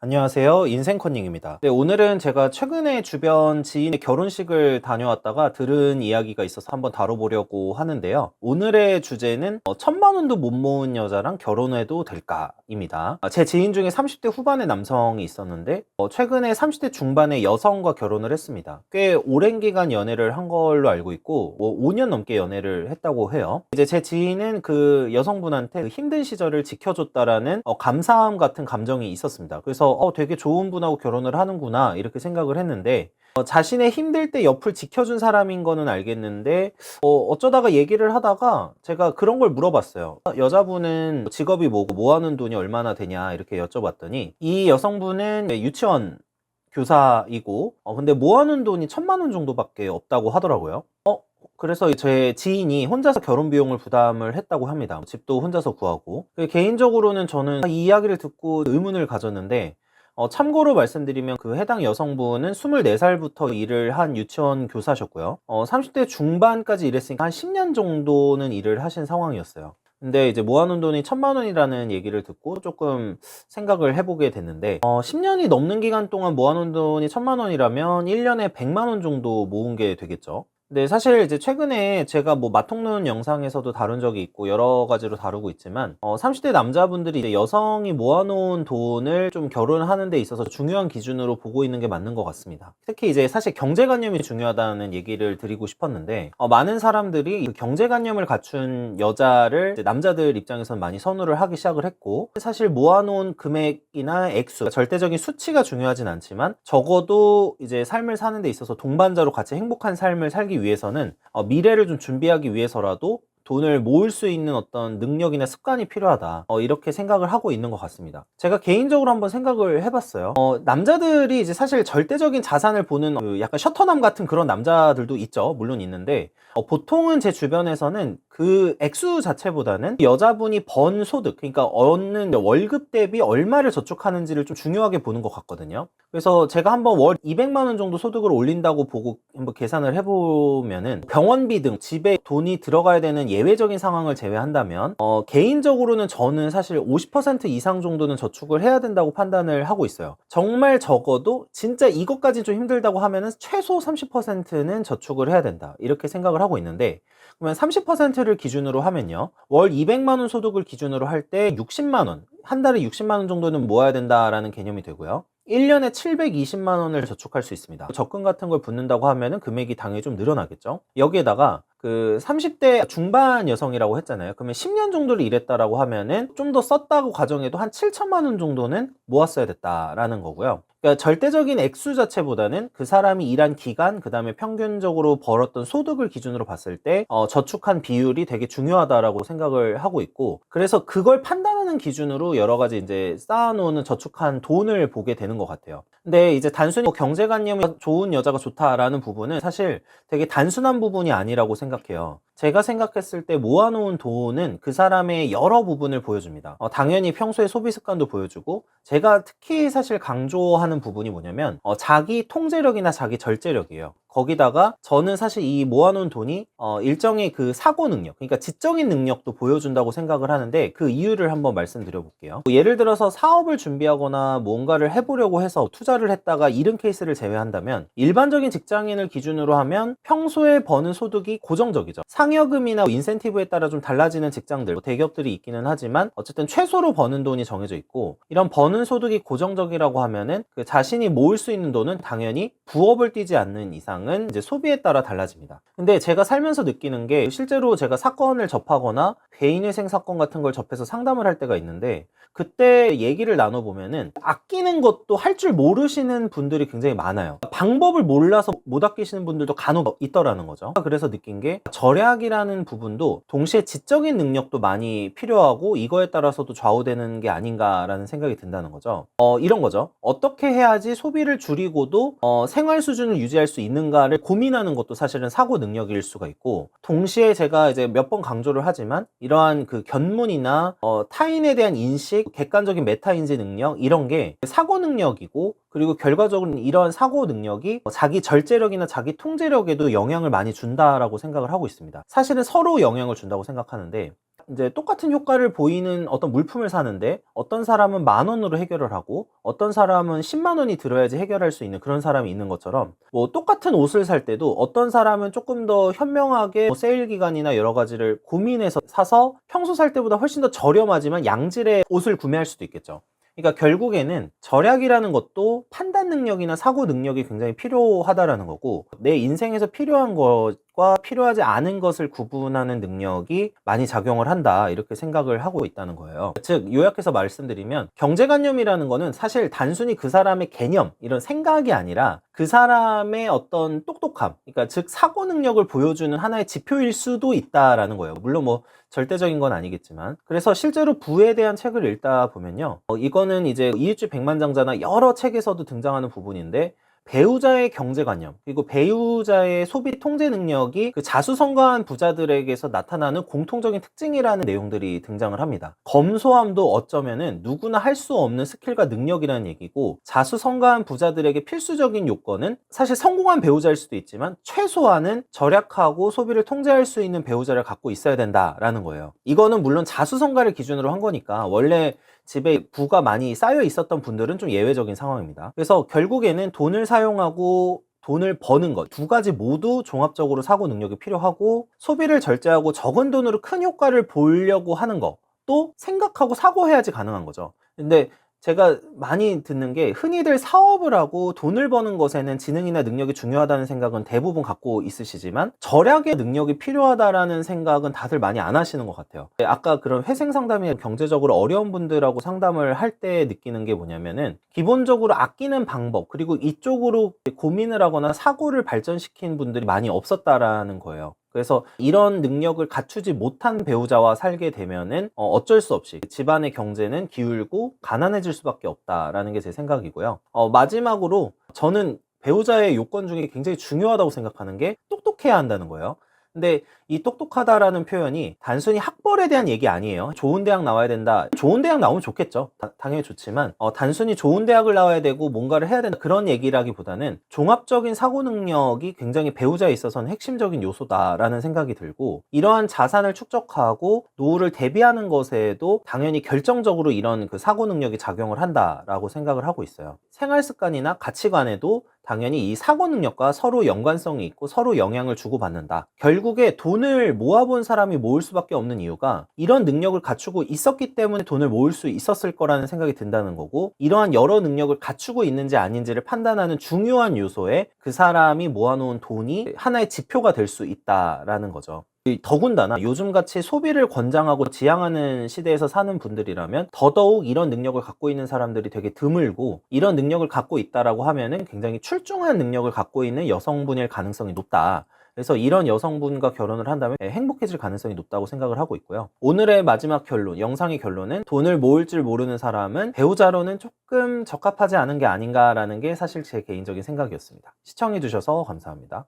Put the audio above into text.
안녕하세요. 인생컨닝입니다. 네, 오늘은 제가 최근에 주변 지인의 결혼식을 다녀왔다가 들은 이야기가 있어서 한번 다뤄보려고 하는데요. 오늘의 주제는 1,000만 원도 못 모은 여자랑 결혼해도 될까입니다. 제 지인 중에 30대 후반의 남성이 있었는데 최근에 30대 중반의 여성과 결혼을 했습니다. 꽤 오랜 기간 연애를 한 걸로 알고 있고 5년 넘게 연애를 했다고 해요. 이제 제 지인은 그 여성분한테 그 힘든 시절을 지켜줬다라는 감사함 같은 감정이 있었습니다. 그래서 되게 좋은 분하고 결혼을 하는구나 이렇게 생각을 했는데 자신의 힘들 때 옆을 지켜준 사람인 거는 알겠는데 어쩌다가 얘기를 하다가 제가 그런 걸 물어봤어요. 여자분은 직업이 뭐고 모아놓은 돈이 얼마나 되냐 이렇게 여쭤봤더니 이 여성분은 유치원 교사이고 근데 모아놓은 돈이 1,000만 원 정도밖에 없다고 하더라고요. 그래서 제 지인이 혼자서 결혼 비용을 부담을 했다고 합니다. 집도 혼자서 구하고. 개인적으로는 저는 이 이야기를 듣고 의문을 가졌는데 참고로 말씀드리면 그 해당 여성분은 24살부터 일을 한 유치원 교사셨고요. 30대 중반까지 일했으니까 한 10년 정도는 일을 하신 상황이었어요. 근데 이제 모아놓은 돈이 1,000만 원이라는 얘기를 듣고 조금 생각을 해보게 됐는데 10년이 넘는 기간 동안 모아놓은 돈이 1,000만 원이라면 1년에 100만 원 정도 모은 게 되겠죠. 네, 사실 이제 최근에 제가 뭐 맛통론 영상에서도 다룬 적이 있고 여러 가지로 다루고 있지만 30대 남자분들이 이제 여성이 모아놓은 돈을 좀 결혼하는 데 있어서 중요한 기준으로 보고 있는 게 맞는 것 같습니다. 특히 이제 사실 경제관념이 중요하다는 얘기를 드리고 싶었는데 많은 사람들이 그 경제관념을 갖춘 여자를 이제 남자들 입장에서는 많이 선호를 하기 시작을 했고, 사실 모아놓은 금액이나 액수, 절대적인 수치가 중요하진 않지만 적어도 이제 삶을 사는 데 있어서 동반자로 같이 행복한 삶을 살기 위해서는 미래를 좀 준비하기 위해서라도 돈을 모을 수 있는 어떤 능력이나 습관이 필요하다, 이렇게 생각을 하고 있는 것 같습니다. 제가 개인적으로 한번 생각을 해봤어요. 남자들이 이제 사실 절대적인 자산을 보는 그 약간 셔터남 같은 그런 남자들도 있죠. 물론 있는데 보통은 제 주변에서는 그 액수 자체보다는 여자분이 번 소득, 그러니까 얻는 월급 대비 얼마를 저축하는지를 좀 중요하게 보는 것 같거든요. 그래서 제가 한번 월 200만 원 정도 소득을 올린다고 보고 한번 계산을 해보면은 병원비 등 집에 돈이 들어가야 되는 예외적인 상황을 제외한다면 개인적으로는 저는 사실 50% 이상 정도는 저축을 해야 된다고 판단을 하고 있어요. 정말 적어도 진짜 이것까지 좀 힘들다고 하면은 최소 30%는 저축을 해야 된다, 이렇게 생각을 하고 있는데, 그러면 30%를 기준으로 하면요, 월 200만 원 소득을 기준으로 할 때 60만 원, 한 달에 60만 원 정도는 모아야 된다라는 개념이 되고요. 1년에 720만 원을 저축할 수 있습니다. 적금 같은 걸 붓는다고 하면은 금액이 당연히 좀 늘어나겠죠. 여기에다가 그 30대 중반 여성이라고 했잖아요. 그러면 10년 정도를 일했다라고 하면은 좀 더 썼다고 가정해도 한 7천만 원 정도는 모았어야 됐다라는 거고요. 그러니까 절대적인 액수 자체보다는 그 사람이 일한 기간, 그 다음에 평균적으로 벌었던 소득을 기준으로 봤을 때 저축한 비율이 되게 중요하다라고 생각을 하고 있고, 그래서 그걸 판단하는 기준으로 여러 가지 이제 쌓아놓는 저축한 돈을 보게 되는 것 같아요. 근데 이제 단순히 경제관념이 좋은 여자가 좋다라는 부분은 사실 되게 단순한 부분이 아니라고 생각해요. 제가 생각했을 때 모아놓은 돈은 그 사람의 여러 부분을 보여줍니다. 당연히 평소에 소비 습관도 보여주고, 제가 특히 사실 강조하는 부분이 뭐냐면 자기 통제력이나 자기 절제력이에요. 거기다가 저는 사실 이 모아놓은 돈이 일정의 그 사고 능력, 그러니까 지적인 능력도 보여준다고 생각을 하는데, 그 이유를 한번 말씀드려 볼게요. 예를 들어서 사업을 준비하거나 뭔가를 해보려고 해서 투자를 했다가 잃은 케이스를 제외한다면, 일반적인 직장인을 기준으로 하면 평소에 버는 소득이 고정적이죠. 상여금이나 인센티브에 따라 좀 달라지는 직장들, 대기업들이 있기는 하지만 어쨌든 최소로 버는 돈이 정해져 있고, 이런 버는 소득이 고정적이라고 하면은 그 자신이 모을 수 있는 돈은 당연히 부업을 뛰지 않는 이상은 이제 소비에 따라 달라집니다. 근데 제가 살면서 느끼는 게, 실제로 제가 사건을 접하거나 개인회생 사건 같은 걸 접해서 상담을 할 때가 있는데, 그때 얘기를 나눠보면은 아끼는 것도 할 줄 모르시는 분들이 굉장히 많아요. 방법을 몰라서 못 아끼시는 분들도 간혹 있더라는 거죠. 그래서 느낀 게, 절약이라는 부분도 동시에 지적인 능력도 많이 필요하고 이거에 따라서도 좌우되는 게 아닌가라는 생각이 든다는 거죠. 이런 거죠. 어떻게 해야지 소비를 줄이고도 생활 수준을 유지할 수 있는가를 고민하는 것도 사실은 사고 능력일 수가 있고, 동시에 제가 이제 몇 번 강조를 하지만 이러한 그 견문이나 타인에 대한 인식, 객관적인 메타인지 능력, 이런 게 사고 능력이고, 그리고 결과적으로 이러한 사고 능력이 자기 절제력이나 자기 통제력에도 영향을 많이 준다라고 생각을 하고 있습니다. 사실은 서로 영향을 준다고 생각하는데, 이제 똑같은 효과를 보이는 어떤 물품을 사는데 어떤 사람은 10,000원으로 해결을 하고 어떤 사람은 10만 원이 들어야지 해결할 수 있는 그런 사람이 있는 것처럼, 뭐 똑같은 옷을 살 때도 어떤 사람은 조금 더 현명하게 뭐 세일 기간이나 여러 가지를 고민해서 사서 평소 살 때보다 훨씬 더 저렴하지만 양질의 옷을 구매할 수도 있겠죠. 그러니까 결국에는 절약이라는 것도 판단 능력이나 사고 능력이 굉장히 필요하다라는 거고, 내 인생에서 필요한 것과 필요하지 않은 것을 구분하는 능력이 많이 작용을 한다, 이렇게 생각을 하고 있다는 거예요. 즉 요약해서 말씀드리면, 경제관념이라는 거는 사실 단순히 그 사람의 개념, 이런 생각이 아니라 그 사람의 어떤 똑똑함, 그러니까 즉 사고 능력을 보여주는 하나의 지표일 수도 있다라는 거예요. 물론 뭐 절대적인 건 아니겠지만. 그래서 실제로 부에 대한 책을 읽다 보면요, 이거는 이제 이웃집 백만장자나 여러 책에서도 등장하는 부분인데, 배우자의 경제관념 그리고 배우자의 소비 통제 능력이 그 자수성가한 부자들에게서 나타나는 공통적인 특징이라는 내용들이 등장을 합니다. 검소함도 어쩌면은 누구나 할 수 없는 스킬과 능력이라는 얘기고, 자수성가한 부자들에게 필수적인 요건은 사실 성공한 배우자일 수도 있지만 최소한은 절약하고 소비를 통제할 수 있는 배우자를 갖고 있어야 된다라는 거예요. 이거는 물론 자수성가를 기준으로 한 거니까 원래 집에 부가 많이 쌓여 있었던 분들은 좀 예외적인 상황입니다. 그래서 결국에는 돈을 사용하고 돈을 버는 것, 두 가지 모두 종합적으로 사고 능력이 필요하고, 소비를 절제하고 적은 돈으로 큰 효과를 보려고 하는 거 또 생각하고 사고해야지 가능한 거죠. 근데 제가 많이 듣는 게, 흔히들 사업을 하고 돈을 버는 것에는 지능이나 능력이 중요하다는 생각은 대부분 갖고 있으시지만 절약의 능력이 필요하다라는 생각은 다들 많이 안 하시는 것 같아요. 아까 그런 회생 상담이 경제적으로 어려운 분들하고 상담을 할 때 느끼는 게 뭐냐면은, 기본적으로 아끼는 방법 그리고 이쪽으로 고민을 하거나 사고를 발전시킨 분들이 많이 없었다라는 거예요. 그래서 이런 능력을 갖추지 못한 배우자와 살게 되면은 어쩔 수 없이 집안의 경제는 기울고 가난해질 수밖에 없다라는 게 제 생각이고요. 마지막으로 저는 배우자의 요건 중에 굉장히 중요하다고 생각하는 게 똑똑해야 한다는 거예요. 근데 이 똑똑하다라는 표현이 단순히 학벌에 대한 얘기 아니에요. 좋은 대학 나와야 된다. 좋은 대학 나오면 좋겠죠. 당연히 좋지만 단순히 좋은 대학을 나와야 되고 뭔가를 해야 된다, 그런 얘기라기보다는 종합적인 사고 능력이 굉장히 배우자에 있어서는 핵심적인 요소다라는 생각이 들고, 이러한 자산을 축적하고 노후를 대비하는 것에도 당연히 결정적으로 이런 그 사고 능력이 작용을 한다라고 생각을 하고 있어요. 생활 습관이나 가치관에도 당연히 이 사고 능력과 서로 연관성이 있고 서로 영향을 주고받는다. 결국에 돈을 모아본 사람이 모을 수밖에 없는 이유가 이런 능력을 갖추고 있었기 때문에 돈을 모을 수 있었을 거라는 생각이 든다는 거고, 이러한 여러 능력을 갖추고 있는지 아닌지를 판단하는 중요한 요소에 그 사람이 모아놓은 돈이 하나의 지표가 될 수 있다라는 거죠. 더군다나 요즘같이 소비를 권장하고 지향하는 시대에서 사는 분들이라면 더더욱 이런 능력을 갖고 있는 사람들이 되게 드물고, 이런 능력을 갖고 있다라고 하면은 굉장히 출중한 능력을 갖고 있는 여성분일 가능성이 높다. 그래서 이런 여성분과 결혼을 한다면 행복해질 가능성이 높다고 생각을 하고 있고요. 오늘의 마지막 결론, 영상의 결론은, 돈을 모을 줄 모르는 사람은 배우자로는 조금 적합하지 않은 게 아닌가라는 게 사실 제 개인적인 생각이었습니다. 시청해주셔서 감사합니다.